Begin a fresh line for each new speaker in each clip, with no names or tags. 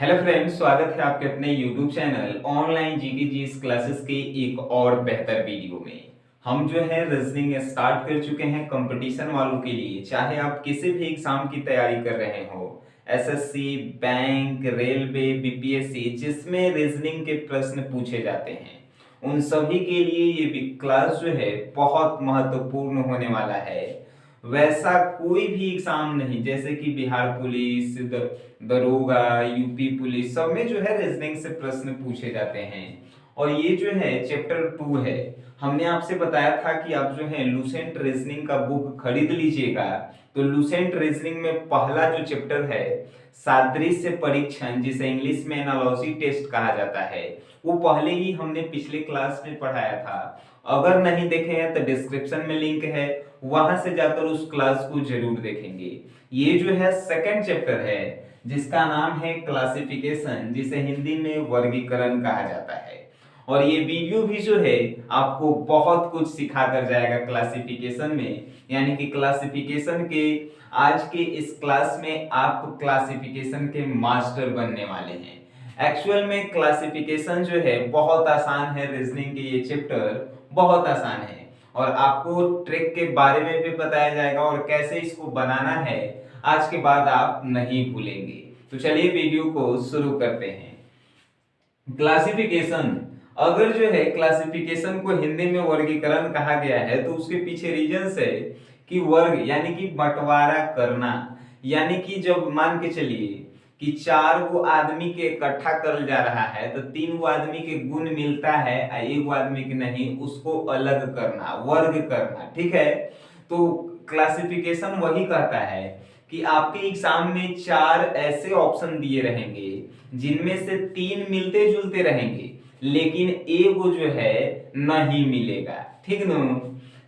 Hello friends, स्वागत है आपके अपने YouTube channel online GK GS classes के एक और बेहतर वीडियो में। हम जो है रीजनिंग स्टार्ट कर चुके हैं कंपटीशन वालों के लिए। चाहे आप किसी भी एग्जाम की तैयारी कर रहे हो, एसएससी, बैंक, रेलवे, बीपीएससी, जिसमें रीजनिंग के प्रश्न पूछे जाते हैं, उन सभी के लिए ये क्लास जो है बहुत महत्वपूर्ण होने वाला है। वैसा कोई भी एग्जाम नहीं, जैसे कि बिहार पुलिस, दरोगा, यूपी पुलिस, सब में जो है रीजनिंग से प्रश्न पूछे जाते हैं। और ये जो है चैप्टर 2 है। हमने आपसे बताया था कि आप जो है लुसेंट रीजनिंग का बुक खरीद लीजिएगा। तो लुसेंट रीजनिंग में पहला जो चैप्टर है सादृश्य परीक्षण, जिसे इंग्लिश में एनालॉजी टेस्ट कहा जाता है, वो पहले ही हमने पिछले क्लास में पढ़ाया था। अगर नहीं देखे हैं तो डिस्क्रिप्शन में लिंक है, वहां से जाकर उस क्लास को जरूर देखेंगे। ये जो है सेकंड चैप्टर है, जिसका नाम है क्लासिफिकेशन, जिसे हिंदी में वर्गीकरण कहा जाता है। और ये वीडियो भी जो है आपको बहुत कुछ सिखा कर जाएगा क्लासिफिकेशन में। यानी कि क्लासिफिकेशन के आज के इस क्लास में आप क्लासिफिकेशन के मास्टर बनने वाले हैं। एक्चुअल में क्लासिफिकेशन जो है बहुत आसान है, रीजनिंग के ये चैप्टर बहुत आसान है। और आपको ट्रिक के बारे में भी बताया जाएगा और कैसे इसको बनाना है, आज के बाद आप नहीं भूलेंगे। तो चलिए वीडियो को शुरू करते हैं। क्लासिफिकेशन, अगर जो है क्लासिफिकेशन को हिंदी में वर्गीकरण कहा गया है, तो उसके पीछे रीजंस है कि वर्ग यानी कि बंटवारा करना। यानी कि जब मान के चलिए कि 4 गो आदमी के इकट्ठा करल जा रहा है, तो 3 गो आदमी के गुण मिलता है, 1 गो आदमी के नहीं, उसको अलग करना, वर्ग करना। ठीक है, तो क्लासिफिकेशन वही कहता है कि आपके एग्जाम में 4 ऐसे ऑप्शन दिए रहेंगे जिनमें से 3 मिलते जुलते रहेंगे, लेकिन एगो जो है नहीं मिलेगा। ठीक ना?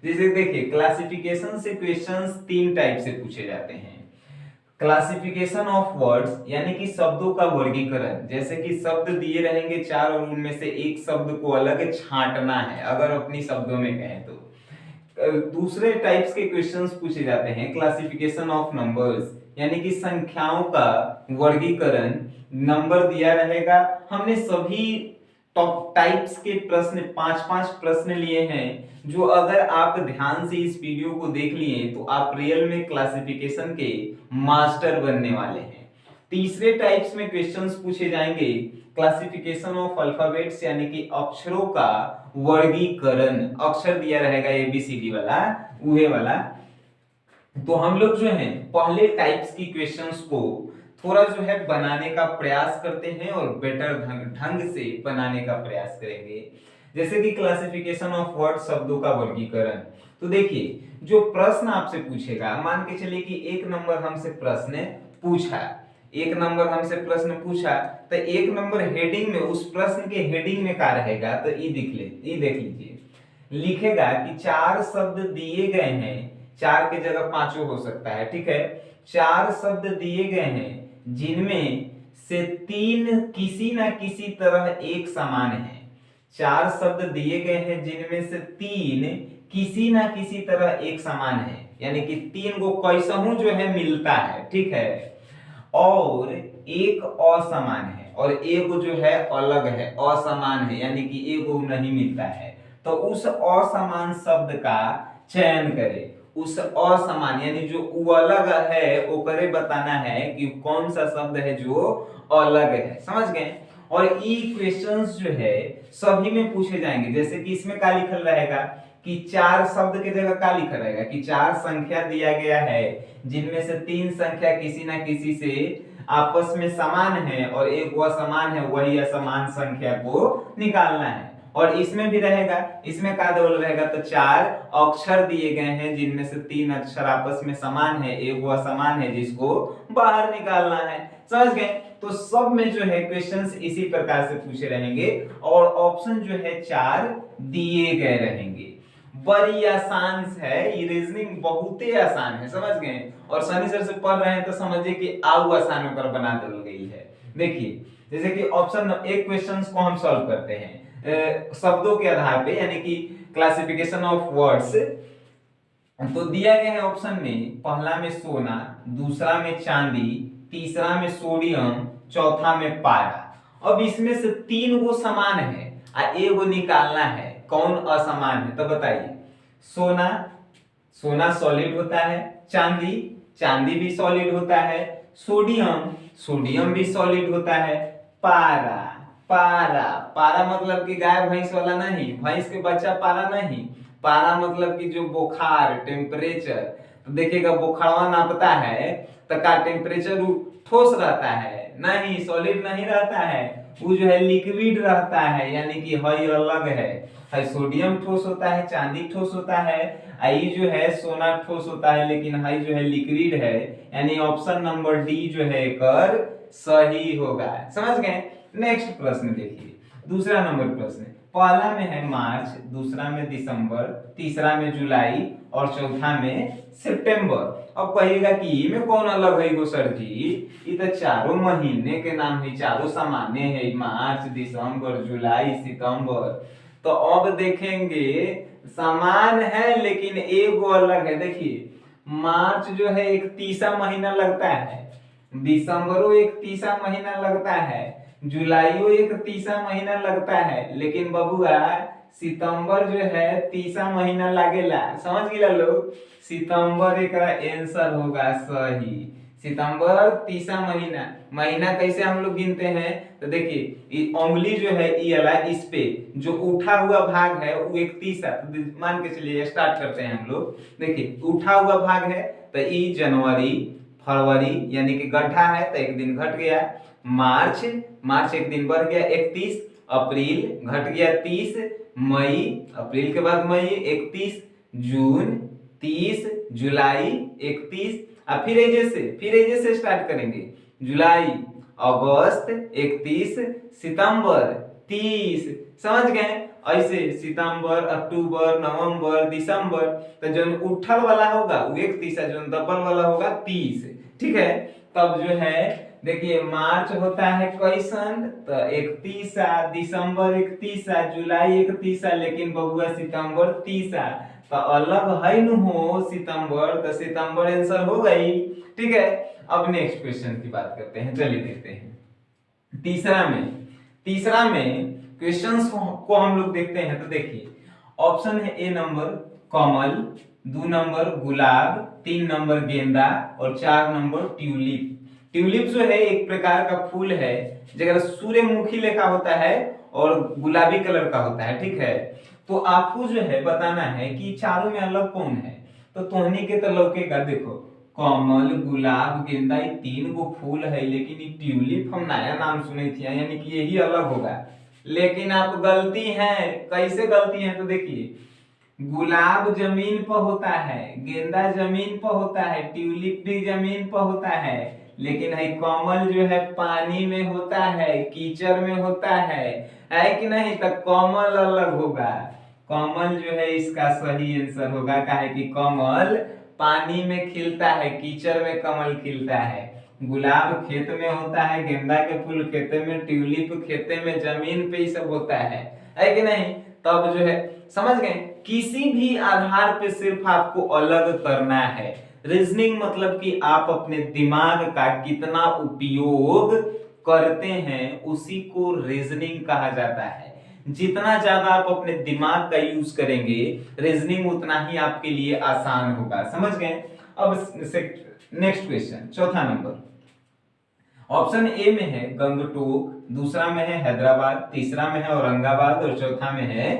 जैसे देखिए, क्लासिफिकेशन से क्वेश्चंस 3 टाइप से पूछे जाते हैं। क्लासिफिकेशन ऑफ वर्ड्स, यानी कि शब्दों का वर्गीकरण। जैसे कि शब्द दिए रहेंगे 4 और उनमें से एक शब्द को अलग छांटना है, अगर अपनी शब्दों में कहें तो। दूसरे टाइप्स के क्वेश्चंस पूछे जाते हैं क्लासिफिकेशन ऑफ नंबर्स, यानी कि संख्याओं का वर्गीकरण। नंबर दिया रहेगा, हमने सभी टॉप टाइप्स के प्रश्न 5-5 प्रश्न लिए हैं, जो अगर आप ध्यान से इस वीडियो को देख लिए तो आप रियल में क्लासिफिकेशन के मास्टर बनने वाले हैं। तीसरे टाइप्स में क्वेश्चंस पूछे जाएंगे क्लासिफिकेशन ऑफ अल्फाबेट्स, यानी कि अक्षरों का वर्गीकरण। अक्षर दिया रहेगा एबीसीडी वाला, उहे वाला। तो हम लोग जो है पहले टाइप्स की क्वेश्चंस को थोड़ा जो है बनाने का प्रयास करते हैं और बेटर ढंग से बनाने का प्रयास करेंगे। जैसे कि क्लासिफिकेशन ऑफ वर्ड, शब्दों का वर्गीकरण। तो देखिए, जो प्रश्न आपसे पूछेगा, मान के चलिए कि 1 नंबर हमसे प्रश्न पूछा, 1 नंबर हमसे प्रश्न पूछा, तो 1 नंबर हेडिंग में, उस प्रश्न के हेडिंग में क्या रहेगा, तो ये देख लीजिए, लिखेगा कि 4 शब्द दिए गए हैं, 4 के जगह 5 हो सकता है। ठीक है, 4 शब्द दिए गए हैं जिनमें से 3 किसी ना किसी तरह एक समान है। 4 शब्द दिए गए हैं जिनमें से 3 किसी ना किसी तरह एक समान है, यानी कि 3 को कैसहू जो है मिलता है। ठीक है, और एक असमान है और एक जो है अलग है, असमान है, यानी कि एक नहीं मिलता है। तो उस असमान शब्द का चयन करें। उस असमान यानी जो अलग है, वो करे बताना है कि कौन सा शब्द है जो अलग है। समझ गए? और ये क्वेश्चंस जो है सभी में पूछे जाएंगे। जैसे कि इसमें क्या लिखल रहेगा कि 4 शब्द के जगह क्या लिखा रहेगा कि 4 संख्या दिया गया है जिनमें से 3 संख्या किसी ना किसी से आपस में समान है और एक वो समान है, वही असमान संख्या को निकालना है। और इसमें भी रहेगा, इसमें क्या डबल रहेगा, तो 4 अक्षर दिए गए हैं जिनमें से 3 अक्षर आपस में समान है, एक वो असमान है जिसको बाहर निकालना है। समझ गए? तो सब में जो है क्वेश्चंस इसी प्रकार से पूछे रहेंगे और ऑप्शन जो है 4 दिए गए रहेंगे। बड़ी आसान है ये, रीजनिंग बहुत ही आसान है। समझ गए? और शनि सर से पढ़ रहे हैं तो समझिए कि आऊ आसान होकर बना दी गई है। देखिए, जैसे कि ऑप्शन एक क्वेश्चंस को हम सॉल्व करते हैं शब्दों के आधार पे, यानी कि क्लासिफिकेशन ऑफ वर्ड्स। तो दिया गया है ऑप्शन में, पहला में सोना, दूसरा में चांदी, तीसरा में सोडियम, चौथा में पारा। अब इसमें से 3 गो समान है आ एगो निकालना है, कौन असमान है तो बताइए। सोना, सोना सॉलिड होता है, चांदी, चांदी भी सॉलिड होता है, सोडियम, सोडियम भी सॉलिड होता है, पारा, पारा, पारा मतलब कि गाय भैंस वाला नहीं, भैंस के बच्चा पारा नहीं, पारा मतलब कि जो बुखार, टेम्परेचर। तो देखिएगा बुखारवा नापता है तो का टेम्परेचर ठोस रहता है, नहीं सॉलिड नहीं रहता है, वो जो है लिक्विड रहता है, यानी कि हई अलग है सोडियम ठोस होता है, चांदी ठोस होता है, आई जो है सोना ठोस होता है, लेकिन हई जो है लिक्विड है, यानी ऑप्शन नंबर डी जो है कर सही होगा। समझ गए। नेक्स्ट प्रश्न देखिए, दूसरा नंबर प्रश्न, पहला में है मार्च, दूसरा में दिसंबर, तीसरा में जुलाई और चौथा में सितंबर। अब कहिएगा कि इनमें कौन अलग है गो सर जी, ये तो चारों महीने के नाम है, चारों सामान्य है, मार्च, दिसंबर, जुलाई, सितंबर। तो अब देखेंगे समान है लेकिन एक अलग है। देखिए मार्च जो है एक तीसरा महीना लगता है, दिसंबरों एक तीसरा महीना लगता है, जुलाईओ एक तीसरा महीना लगता है, लेकिन बबुआ सितंबर जो है तीसरा महीना लागेला। समझ गया लोग, सितंबर एक आंसर होगा सही। सितंबर तीसरा महीना, महीना कैसे हम लोग गिनते हैं तो देखिए उंगली जो है ये वाला, इस पे जो उठा हुआ भाग है वो एक तीसरा, तो मान के चलिए स्टार्ट करते हैं हम लोग। देखिए उठा हुआ भाग है तो ई जनवरी, फरवरी यानी कि गड्ढा है तो एक दिन घट गया, मार्च, मार्च एक दिन बढ़ गया 31, अप्रैल घट गया 30, मई, अप्रैल के बाद मई 31, जून 30, जुलाई 31, अब फिर ऐसे से स्टार्ट करेंगे, जुलाई, अगस्त 31, सितंबर 30। समझ गए। ऐसे सितंबर, अक्टूबर, नवंबर, दिसंबर, तो जो उठल वाला होगा वो 31 है, जो दबल वाला होगा 30। ठीक है। तब जो है देखिए मार्च होता है कैसन तो 31, दिसंबर 31, जुलाई 31, लेकिन बबुआ सितंबर 30, तो अलग है न हो सितंबर, तो सितंबर आंसर हो गई। ठीक है। अब नेक्स्ट क्वेश्चन की बात करते हैं, चलिए देखते हैं। तीसरा में क्वेश्चंस को हम लोग देखते हैं तो देखिए ऑप्शन है ए नंबर कमल, 2 नंबर गुलाब, 3 नंबर गेंदा और 4 नंबर ट्यूलिप। ट्यूलिप जो है एक प्रकार का फूल है जगह सूर्यमुखी लेखा होता है और गुलाबी कलर का होता है। ठीक है। तो आपको जो है बताना है कि चारों में अलग कौन है, तो तोहनी के तो लौकेगा। देखो कमल, गुलाब, गेंदा, ये 3 गो फूल है, लेकिन ये ट्यूलिप हम नया नाम सुने थे, यानी कि यही अलग होगा। लेकिन आप गलती हैं। कैसे गलती है तो देखिए गुलाब जमीन पर होता है, गेंदा जमीन पर होता है, ट्यूलिप भी जमीन पर होता है, लेकिन है कमल जो है पानी में होता है, कीचड़ में होता है कि नहीं, तो कमल अलग होगा। कमल जो है इसका सही आंसर होगा, काहे कि कमल पानी में खिलता है, कीचड़ में कमल खिलता है। गुलाब खेत में होता है, गेंदा के फूल खेते में, ट्यूलिप खेते में, जमीन पे ही सब होता है कि नहीं। तब जो है समझ गए, किसी भी आधार पे सिर्फ आपको अलग करना है। रीजनिंग मतलब कि आप अपने दिमाग का कितना उपयोग करते हैं उसी को रीजनिंग कहा जाता है। जितना ज्यादा आप अपने दिमाग का यूज करेंगे रीजनिंग उतना ही आपके लिए आसान होगा। समझ गए। अब नेक्स्ट क्वेश्चन, चौथा नंबर, ऑप्शन ए में है गंगटोक, दूसरा में है हैदराबाद, तीसरा में है औरंगाबाद और चौथा में है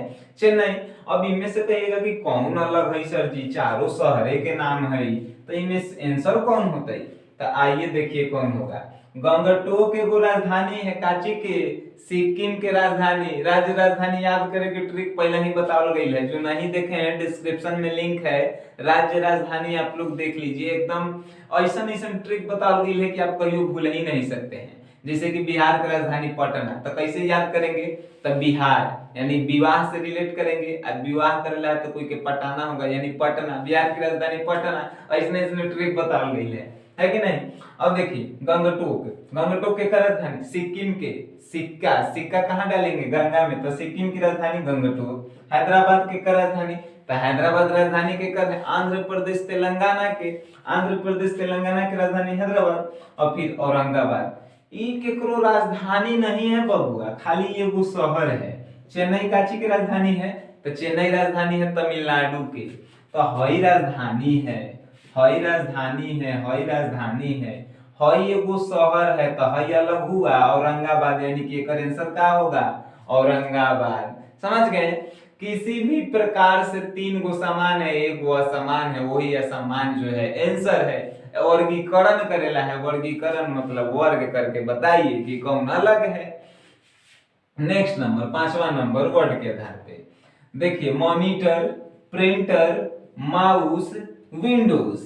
चेन्नई। अब इनमें से कहिएगा कि कौन अलग है सर जी, चारों शहरे के नाम है, तो इनमें आंसर कौन होता है, तो आइए देखिए कौन होगा। गंगटोक एगो राजधानी है काची के, सिक्किम के राजधानी। राज्य राजधानी याद करे के ट्रिक पहले ही बतावल गई है, जो नहीं देखे हैं डिस्क्रिप्शन में लिंक है, राज्य राजधानी आप लोग देख लीजिए। एकदम ऐसा ट्रिक बतावल गई है कि आप कहीं भूल ही नहीं सकते हैं। जैसे कि बिहार की राजधानी पटना, तो कैसे याद करेंगे, तो बिहार यानी विवाह से रिलेट करेंगे, अब विवाह करेला है तो कोई के पटाना होगा, यानी पटना, बिहार की राजधानी पटना। ऐसे ट्रिक बतावल गई है कि नहीं। अब देखिए गंगटोक, गंगटोक के राजधानी सिक्किम के, सिक्का, सिक्का कहाँ डालेंगे, गंगा में, तो सिक्किम की राजधानी गंगटोक। हैदराबाद के राजधानी, तो हैदराबाद राजधानी के कर आंध्र प्रदेश तेलंगाना के, आंध्र प्रदेश तेलंगाना की राजधानी हैदराबाद। और फिर औरंगाबाद, ई केकरो राजधानी नहीं है बबुआ, खाली एगो शहर है। चेन्नई काची के राजधानी है? तो चेन्नई राजधानी है तमिलनाडु के। तो हई राजधानी है, हई राजधानी है, हई राजधानी है, हई एगो शहर है, तो हई अलग हुआ औरंगाबाद, यानी कि एक आंसर का होगा औरंगाबाद। समझ गए? किसी भी प्रकार से तीन गो समान है, एक गो असमान है, वही असमान जो है आंसर है। वर्गीकरण करेला है, वर्गीकरण मतलब वर्ग करके बताइए कि कौन अलग है। नेक्स्ट नंबर, पांचवा नंबर वर्ड के आधार पे देखिए, मॉनिटर, प्रिंटर, माउस, विंडोज।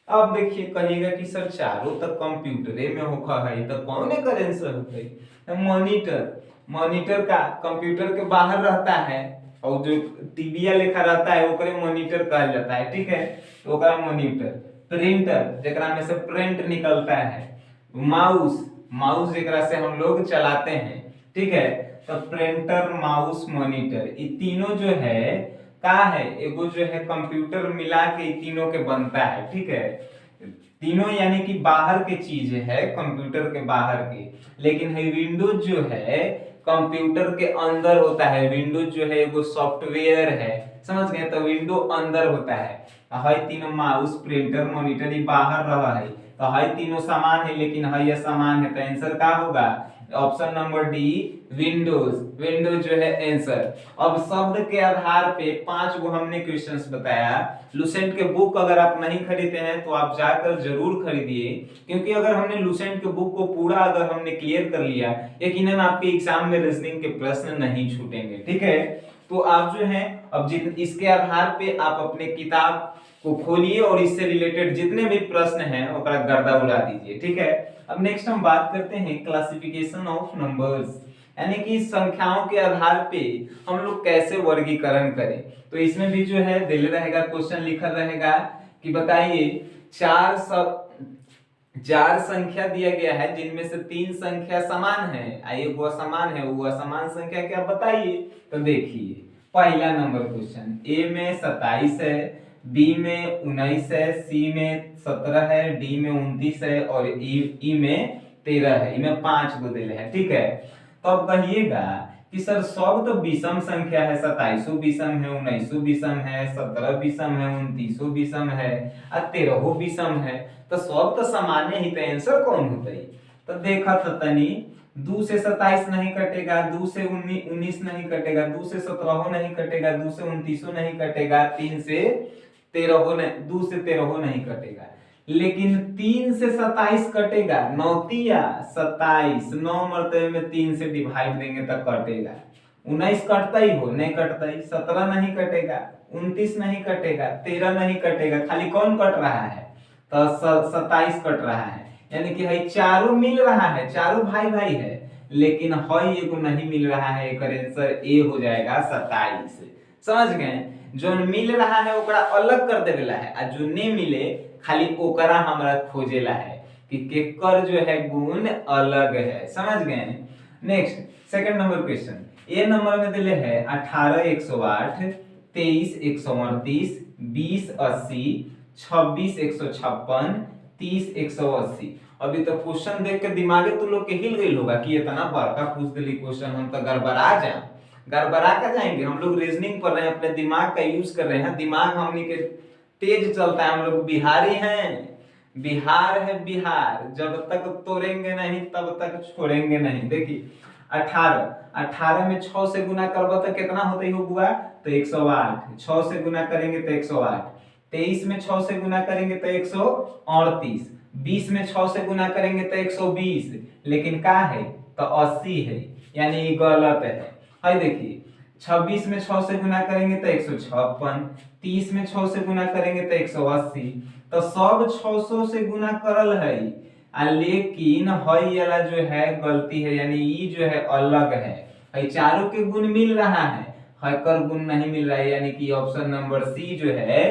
अब देखिए कहिएगा कि सर चारों तक कंप्यूटरे में होखा है, तो कौन एक आंसर होता है? मॉनिटर, मॉनिटर का कंप्यूटर के बाहर रहता है, और जो टीवीया लिखा रहता है ओकरे मॉनिटर कहा जाता है, ठीक है, तो ओकरा मॉनिटर। प्रिंटर जेकरा में से प्रिंट निकलता है, माउस, माउस जेकरा से हम लोग चलाते हैं, ठीक है, तो प्रिंटर, माउस, मॉनिटर, ये तीनों जो है का है, एगो जो है कंप्यूटर मिला के तीनों के बनता है, ठीक है। तीनों यानी कि बाहर के चीज है, कंप्यूटर के बाहर के। लेकिन है विंडोज जो है कंप्यूटर के अंदर होता है। विंडोज जो है एगो सॉफ्टवेयर है, समझ गए? तो विंडो अंदर होता है तीनों माउस, प्रिंटर, मॉनिटर ये बाहर रहा है, तो है तीनों समान है, लेकिन है ये समान है, तो आंसर क्या होगा? Option number D, Windows. Windows जो है आंसर। अब शब्द के आधार पे 5 गो हमने क्वेश्चंस बताया। लुसेंट के बुक अगर आप नहीं खरीदते हैं तो आप जाकर जरूर खरीदिए, क्योंकि अगर हमने लुसेंट के बुक को पूरा अगर हमने क्लियर कर लिया, यकीनन आपके एग्जाम में रीजनिंग के प्रश्न नहीं छूटेंगे, ठीक है। तो आप जो है अब इसके आधार पे आप अपने किताब को खोलिए और इससे रिलेटेड जितने भी प्रश्न हैं ओकरा गर्दा उड़ा दीजिए, ठीक है। अब नेक्स्ट हम बात करते हैं क्लासिफिकेशन ऑफ नंबर्स, यानी कि संख्याओं के आधार पे हम लोग कैसे वर्गीकरण करें। तो इसमें भी जो है दिल रहेगा, क्वेश्चन लिखा रहेगा कि बताइए चार संख्या दिया गया है जिनमें से 3 संख्या समान है, एगो असमान है, वो असमान संख्या क्या बताइए। तो देखिए पहला नंबर क्वेश्चन, ए में 27 है, बी में 19 है, सी में 17 है, डी में 29 है और ई में 13 है। इनमें 5 गो दिले हैं, ठीक है। तो अब कहिएगा कि सर सब तो विषम संख्या है, 27 विषम है, 19 विषम है, 17 विषम है, 29 विषम है और 13 विषम है, तो सब तो सामान्य ही, तो आंसर कौन होता है? तो देखा था तनी, 2 से 27 नहीं कटेगा, 2 से 19 नहीं कटेगा, 2 से 17 नहीं कटेगा, 2 से 29 नहीं कटेगा, 3 से 13 नहीं, 2 से 13 नहीं कटेगा, लेकिन 3 से 27 कटेगा। 9 तिया 27, 9 मरतबे में 3 से डिवाइड देंगे तो कटेगा। 19 कटता ही हो, नहीं कटता ही। 17 नहीं कटेगा, 29 नहीं कटेगा, 13 नहीं कटेगा, खाली कौन कट रहा है? तो 27 कट रहा है, यानी कि है चारों मिल रहा है, चारों भाई भाई है, लेकिन हई एगो नहीं मिल रहा है, एक आंसर ए हो जाएगा 27। समझ गए? जो मिल रहा है ओकरा अलग कर देवेला है, और जो नहीं मिले खाली ओकरा हमरा खोजेला है कि केकर जो है गुण अलग है। समझ गए? नेक्स्ट सेकंड नंबर क्वेश्चन, ए नंबर में दिले है 18 108, 23 138, 20 80, 26 156, 30 180। अभी तो क्वेश्चन देख के दिमागे तो लोग के हिल गई होगा कि इतना बड़का पूछ दिली क्वेश्चन, हम तो गड़बड़ा जाए, गड़बड़ा कर जाएंगे। हम लोग रीजनिंग कर रहे हैं, अपने दिमाग का यूज कर रहे हैं, दिमाग हमनी के तेज चलता है। हम लोग बिहारी हैं, बिहार है बिहार, जब तक तोड़ेंगे नहीं तब तक छोड़ेंगे नहीं। देखिए 18 में 6 से गुना करबो तो कितना होता है बुआ? तो 108। 6 से गुना करेंगे तो 108। 23 में 6 से गुना करेंगे तो 138। 20 में 6 से गुना करेंगे तो 120, लेकिन क्या है? तो 80 है, यानी ये गलत है। देखिए 26 में 6 से गुना करेंगे तो 156, 30 में 6 से गुना करेंगे तो 180, तो सब 600 से गुना करल है, लेकिन हई वाला जो है गलती है, यानी ये जो है अलग है। चारों के गुण मिल रहा है, हकर गुण नहीं मिल रहा है, यानी कि ऑप्शन नंबर सी जो है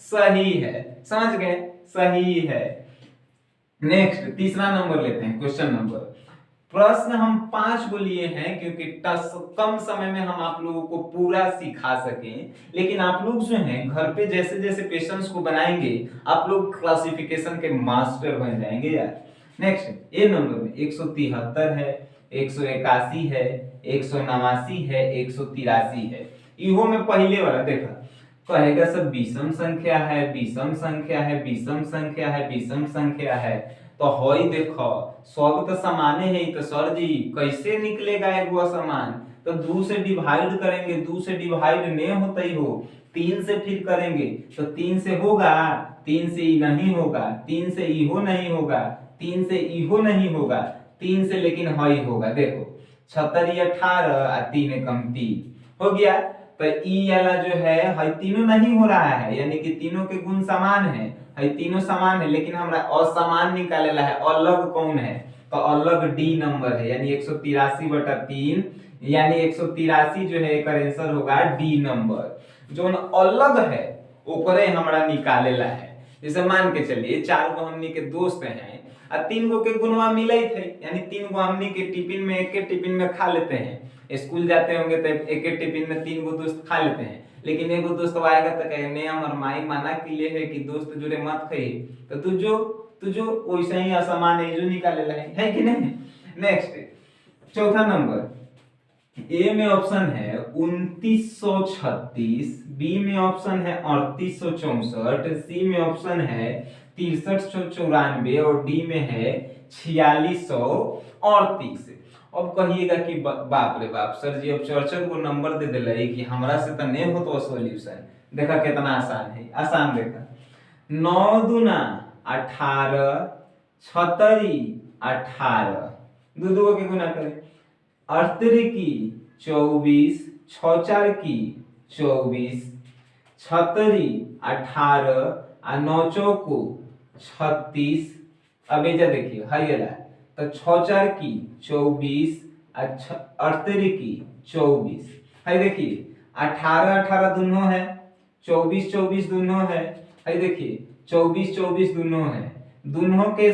सही है। समझ गए? सही है। नेक्स्ट तीसरा नंबर लेते हैं, क्वेश्चन नंबर। प्रश्न हम 5 को लिए हैं क्योंकि कम समय में हम आप लोगों को पूरा सिखा सकें, लेकिन आप लोग जो हैं घर पे जैसे जैसे क्वेश्चंस को बनाएंगे आप लोग क्लासिफिकेशन के मास्टर बन जाएंगे यार। नेक्स्ट ए नंबर में 173 है, 181 है, 189 है, 183 है। इहो में पहले वाला देखा कहेगा सब विषम संख्या है, विषम संख्या है, विषम संख्या है, विषम संख्या है। तो हई देखो सब तो समान है, तो सर जी कैसे निकलेगा एगो असमान? तो 2 से डिवाइड करेंगे, 2 से डिवाइड नहीं होता ही हो, 3 से फिर करेंगे तो 3 से होगा, 3 से ई नहीं होगा, 3 से इहो नहीं होगा, 3 से इहो नहीं होगा, 3 से लेकिन हई होगा। देखो 76 18 और 3 एकम 3 हो गया। तो ई वाला जो है हई तीनों नहीं हो रहा है, यानी कि तीनों के गुण समान है, हई तीनों समान है, लेकिन हमरा असमान निकालेला है, अलग कौन है? तो अलग डी नंबर है, यानी 183/3, यानी 183 जो है एक आंसर होगा डी नंबर। जो अलग है ओकरे हमरा निकालेला है। जैसे मान के चलिए 4 गो हमनी के दोस्त हैं और 3 गो के गुणवा मिले थे, यानी 3 गो हमनी के टिफिन में एक टिफिन में खा लेते हैं। स्कूल जाते होंगे तो एक टिफिन में 3 गो दोस्त खा लेते हैं, लेकिन एगो दोस्त आएगा तो कहे हमर माई मना किए है कि दोस्त जुड़े मत खाइए, तो तुझो वैसे ही असमान है जो निकालेला है कि नहीं? नेक्स्ट चौथा नंबर ए में ऑप्शन है 2936, बी में ऑप्शन है 3864, सी में ऑप्शन है 6394 और डी में है 4638। अब कहिएगा कि बाप रे बाप सर जी अब चर्चर को नंबर दे दिले कि हमरा से तो नहीं हो तो सॉल्यूशन। देखा कितना आसान है, आसान देखा 9 दूना 18, 76 18, दो के गुना करें 38 की 24, 64 की 24, 76 18 और 9 चौको 36। अब ये देखिए हरियाला तो 64 की 24 और 38 की 24 है। देखिए 18 18 दोनों है, 24 24 दोनों है, देखिए 24 24 दोनों है, दोनों के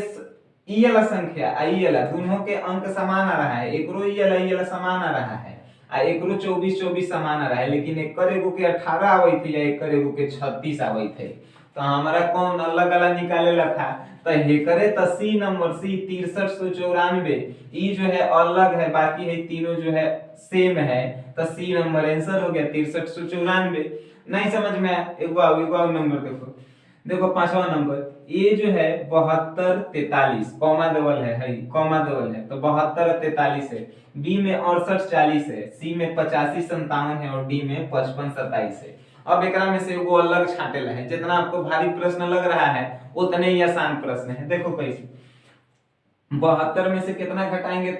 ई वाला संख्या आई वाला दोनों के अंक समान आ रहा है, एकरो ई वाला समान आ रहा है आ एकरो 24 24 समान आ रहा है, लेकिन एक एगो के 18 आवे थे या एक एगो के 36 आवे थे। तो हमारा कौन अलग अलग निकालेला था? तो हे करे तो सी नंबर सी 6394 ई जो है अलग है, बाकी है तीनों जो है सेम है, तो सी नंबर आंसर हो गया 6394। नहीं समझ में आया? एगो नंबर देखो, देखो पांचवा नंबर ये जो है 72 43 कॉमा डबल है कॉमा डबल है, तो 72 और 43 है, बी में 68 40 है, सी में 85 57 है और डी में 55 27 है। अब एकरा में से एगो अलग छाटेला है, जितना आपको भारी प्रश्न लग रहा है उतने ही आसान प्रश्न है। देखो कैसे 72 में से कितना घटाएंगे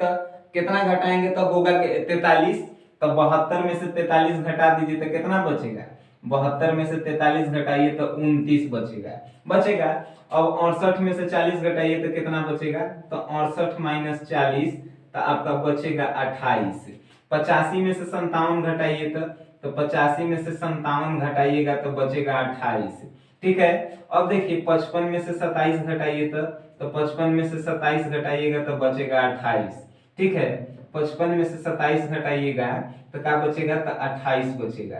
तो होगा 43, तो 72 में से 43 घटा दीजिए तो कितना बचेगा? 72 में से 43 घटाइए तो 29 बचेगा। अब 68 में से 40 घटाइए तो कितना बचेगा? तो 68 माइनस 40 तो आपका बचेगा 28। 85 में से 57 घटाइए तो 85 में से 57 घटाइएगा तो बचेगा 28। ठीक है। अब देखिए 55 में से 27 घटाइए तो 55 में से 27 घटाइएगा तो बचेगा 28। ठीक है। 55 में से 27 घटाइएगा तो क्या बचेगा? तो 28 बचेगा।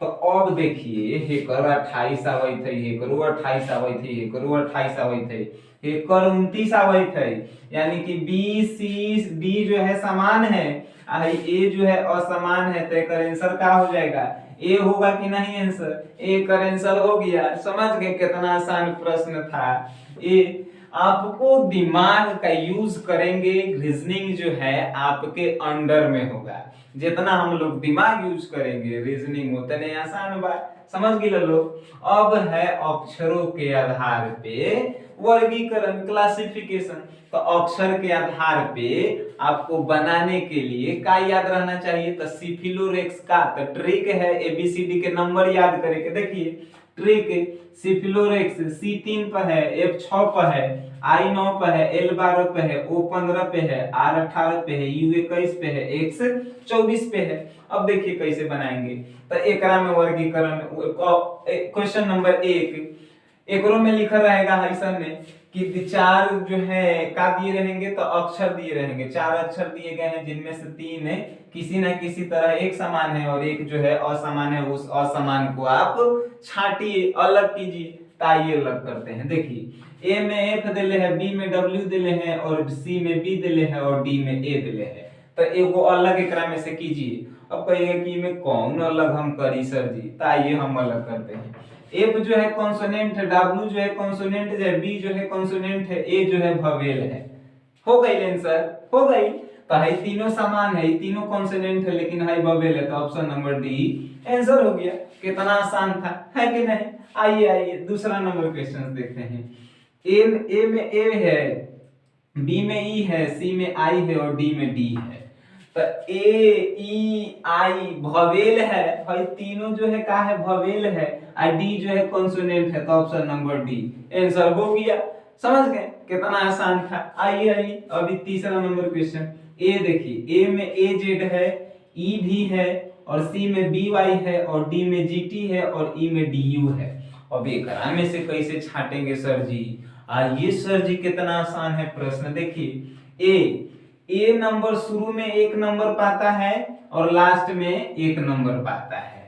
तो अब देखिए हेकर 28 आवत है, हेकरो 28 आवत है, हेकरो 28 आवत है, हेकर 29 आवत है, यानी कि बी सी डी जो है समान है, ए जो है असमान है, तो एकर आंसर क्या हो जाएगा? ए होगा कि नहीं आंसर? ए का आंसर हो गया। समझ गए कितना आसान प्रश्न था ये? आपको दिमाग का यूज करेंगे, रीजनिंग जो है आपके अंडर में होगा। जितना हम लोग दिमाग यूज करेंगे रीजनिंग उतने आसान बात। समझ गए लोग? अब है अक्षरों के आधार पे वर्गीकरण, क्लासिफिकेशन। तो अक्षर के आधार पे आपको बनाने के लिए क्या याद रहना चाहिए? तो सिफिलोरेक्स का तो ट्रिक है एबीसीडी के नंबर याद करके। देखिए ट्रिक सिफिलोरेक्स C3 पर है, F6 पर है, I9 पर है, L12 पे है, O15 पे है, R18 पे है, U21 पे है, X24 पे है। अब देखिए कैसे बनाएंगे। तो एकरा में वर्गीकरण क्वेश्चन नंबर 1 एकरो में लिखा रहेगा ऐसा ने कि 4 जो है का दिए रहेंगे तो अक्षर दिए रहेंगे, 4 अक्षर दिए गए हैं जिनमें से 3 है किसी न किसी तरह एक समान है और एक जो है असमान है। उस असमान को आप छांटिए, अलग कीजिए, ताइए अलग करते हैं। देखिए ए में एफ दिले है, बी में डब्ल्यू दिले है और सी में बी दिले है और डी में ए दिले है। तो एगो अलग एकरा में से कीजिए। अब कहिएगा कि में कौन अलग हम करी सर जी, तो आइए हम अलग करते हैं। एफ जो है कॉन्सोनेंट है, डब्ल्यू जो है कॉन्सोनेंट है, बी जो है कॉन्सोनेंट है, ए जो है वोवेल है। हो गई आंसर, हो गई। तो है तीनों समान है, तीनों कॉन्सोनेंट है लेकिन है वोवेल है, तो ऑप्शन नंबर डी आंसर हो गया। कितना आसान था, है कि नहीं। आइए आइए दूसरा नंबर क्वेश्चन देखते हैं। ए में ए है, बी में ई है, सी में आई है और डी में डी है। तो ए ई आई वोवेल है भाई, तीनों जो है का है वोवेल है, और डी जो है कॉन्सोनेंट है, तो ऑप्शन नंबर डी आंसर हो गया। समझ गए कितना आसान था। आइए आइए अभी तीसरा नंबर क्वेश्चन। ए देखिए, ए में ए जेड है, ई भी है और सी में बी वाई है और डी में जी टी है और ई में डी यू है। अब एकरा में से कैसे छाटेंगे सर जी। आइए सर जी कितना आसान है प्रश्न। देखिए ए नंबर शुरू में एक नंबर पाता है और लास्ट में एक नंबर पाता है।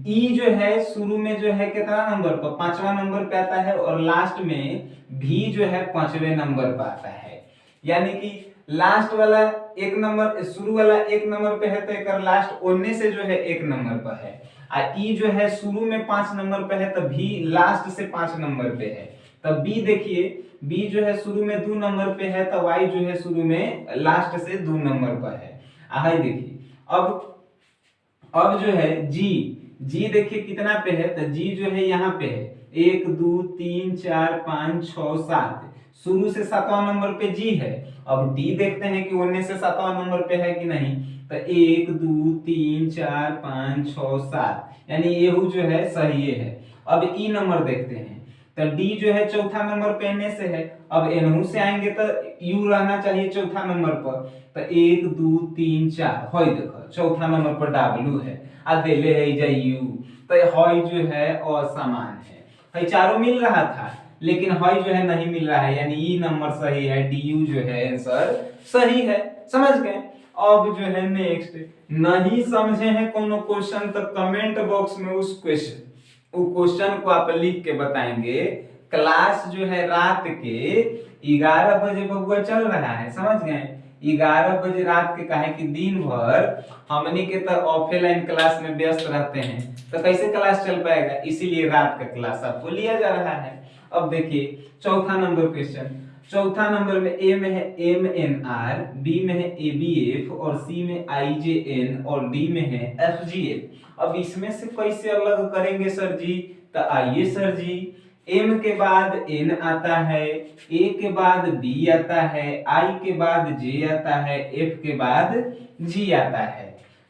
ई जो है शुरू में जो है कितना नंबर पर, पांचवा नंबर पे आता है और लास्ट में भी जो है पांचवे नंबर पर आता है। यानी कि लास्ट वाला एक नंबर, शुरू वाला एक नंबर पे है तो एक लास्ट ओने से जो है एक नंबर पर है। और ई जो है शुरू में 5 नंबर पे है तो भी लास्ट से 5 नंबर पे है। तब बी देखिए, बी जो है शुरू में 2 नंबर पे है तो वाई जो है शुरू में लास्ट से 2 नंबर पर है। आई देखिए अब जो है जी देखिए कितना पे है, तो जी जो है यहाँ पे है 1 2 3 4 5 6 7, शुरू से 7वां नंबर पे जी है। अब डी देखते हैं कि उन्ने से 7वां नंबर पे है कि नहीं, तो 1 2 3 4 5 6 7, यानी ये जो है सही है। अब ई नंबर देखते हैं, तो डी जो है चौथा नंबर पे एन से है। अब एनहू से आएंगे तो यू रहना चाहिए चौथा नंबर पर, तो 1 2 3 4 हई देखो चौथा नंबर पर डब्ल्यू है आ देले है जा यू, तो हई जो है असमान है। हई चारों मिल रहा था लेकिन हई जो है नहीं मिल रहा है, यानी ई नंबर सही है, डी यू जो है आंसर सही है। समझ गए। अब जो है नेक्स्ट, नहीं समझे हैं कोनो क्वेश्चन तो कमेंट बॉक्स में उस क्वेश्चन को आप लिख के बताएंगे। क्लास जो है रात के 11 बजे बबुआ चल रहा है। समझ गए, 11 बजे रात के, काहे कि दिन भर हमनी के तो ऑफलाइन क्लास में व्यस्त रहते हैं तो कैसे क्लास चल पाएगा, इसीलिए रात का क्लास आपको लिया जा रहा है। अब देखिए चौथा नंबर क्वेश्चन। चौथा नंबर में ए में है एम एन आर, बी में है ए बी एफ और सी में आई जे एन और डी में है एफ जी एफ। अब इसमें से कैसे अलग करेंगे सर जी, तो आइए सर जी, एम के बाद एन आता है, ए के बाद बी आता है, आई के बाद जे आता है, एफ के बाद जी आता है।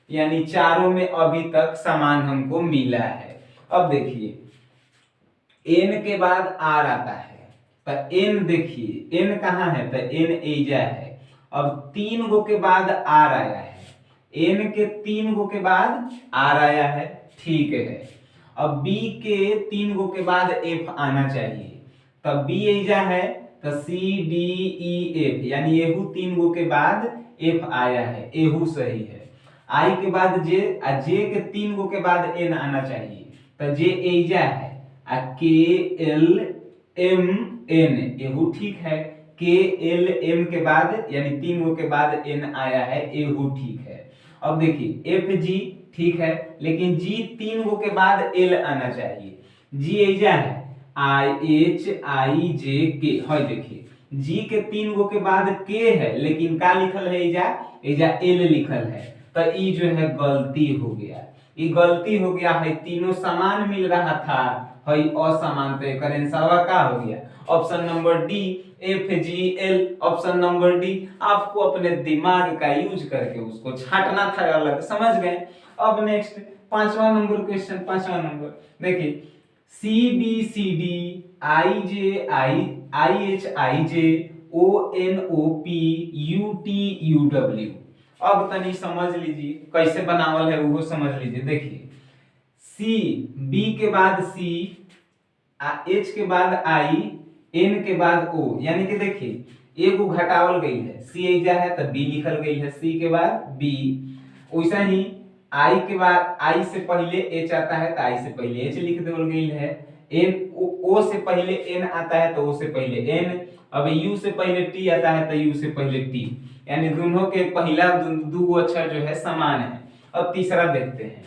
यानी चारों में अभी तक समान हमको मिला है। अब देखिए एन के बाद आर आता है, तो एन देखिए एन कहाँ है, तो एन एजा है। अब 3 गो के बाद आर आया है, एन के 3 गो के बाद आर आया है, ठीक है। अब बी के 3 गो के बाद एफ आना चाहिए, तब बी एजा है तो सी डी ई एफ, यानी एहू 3 गो के बाद एफ आया है, एहू सही है। आई के बाद जे, जे के 3 गो के बाद एन आना चाहिए, तो जे एजा है, के एल एम एन एहू ठीक है। के एल एम के बाद यानी 3 गो के बाद एन आया है, एहू ठीक है। अब देखिए एफ जी ठीक है, लेकिन जी 3 गो के बाद एल आना चाहिए। जी एजा है आई एच आई जे के, है देखिए जी के 3 गो के बाद के है लेकिन का लिखल है एजा एल लिखल है, तो ई जो है गलती हो गया, ये गलती हो गया है। तीनों समान मिल रहा था, है असमान, तो एक आंसर का हो गया option number D F G L. Option number D, आपको अपने दिमाग का यूज करके उसको छांटना था अलग। समझ गए। अब नेक्स्ट 5वां नंबर क्वेश्चन। 5वां नंबर देखिए, C B C D I J I H I J O N O P U T U W. अब तनी समझ लीजिए कैसे बनावल है वो समझ लीजिए। देखिए सी, बी के बाद सी, एच के बाद आई, एन के बाद ओ, यानी कि देखिए एगो घटावल गई है, सी एजा है तो बी लिखल गई है, सी के बाद बी। वैसा ही आई के बाद, आई से पहले एच आता है तो आई से पहले एच लिख देवल गई है, एन ओ से पहले एन आता है तो ओ से पहले एन, अब यू से पहले टी आता है तो यू से पहले टी, यानी दोनों के पहला दो अक्षर जो है समान है। अब तीसरा देखते हैं,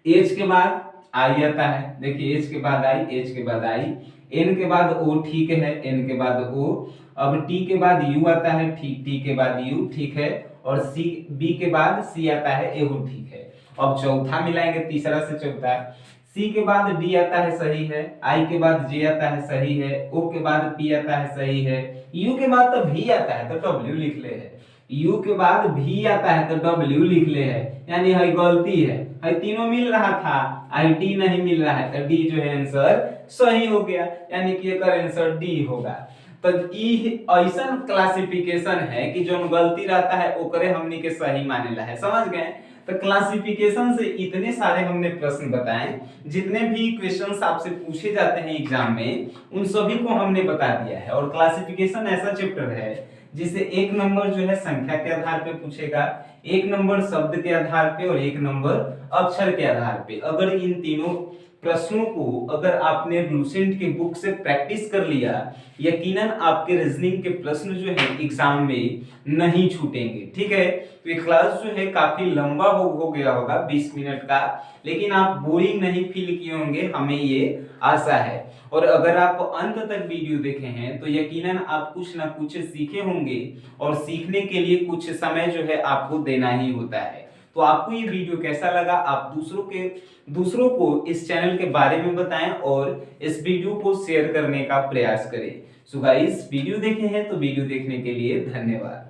एच के बाद आई आता है, देखिए एच के बाद आई, एच के बाद आई, एन के बाद ओ, ठीक है, एन के बाद ओ, अब टी के बाद यू आता है, ठीक, टी के बाद यू, ठीक है, और सी, बी के बाद सी आता है, ए वो ठीक है। अब चौथा मिलाएंगे, तीसरा से चौथा, सी के बाद डी आता है, सही है, आई के बाद जे आता है, सही है, ओ के बाद पी आता है, सही है, यू के बाद तो भी आता है तो डब्ल्यू लिख ले है, यू के बाद भी आता है तो डब्ल्यू लिख ले है, यानी है गलती है तीनों मिल रहा था, आई डी नहीं मिल रहा है तो डी जो है आंसर सही हो गया, यानी कि एक आंसर डी होगा। तो ई ऐसा क्लासिफिकेशन है कि जो गलती रहता है ओकरे हमनी के सही मानेला है, समझ गए। तो क्लासिफिकेशन से इतने सारे हमने प्रश्न बताए, जितने भी क्वेश्चंस आपसे पूछे जाते हैं एग्जाम में उन सभी को हमने बता दिया है। और क्लासिफिकेशन ऐसा चैप्टर है जिसे एक नंबर जो है संख्या के आधार पे पूछेगा, एक नंबर शब्द के आधार पे और एक नंबर अक्षर के आधार पे। अगर इन तीनों प्रश्नों को अगर आपने लूसेंट के बुक से प्रैक्टिस कर लिया, यकीनन आपके रीजनिंग के प्रश्न जो है एग्जाम में नहीं छूटेंगे, ठीक है। तो ये क्लास जो है काफी लंबा हो गया होगा, 20 मिनट का, लेकिन आप बोरिंग नहीं फील किए होंगे, हमें ये आशा है। और अगर आप अंत तक वीडियो देखे हैं तो यकीनन आप कुछ ना कुछ सीखे होंगे, और सीखने के लिए कुछ समय जो है आपको देना ही होता है। तो आपको ये वीडियो कैसा लगा, आप दूसरों को इस चैनल के बारे में बताएं और इस वीडियो को शेयर करने का प्रयास करें। सो गाइस, वीडियो देखे हैं तो वीडियो देखने के लिए धन्यवाद।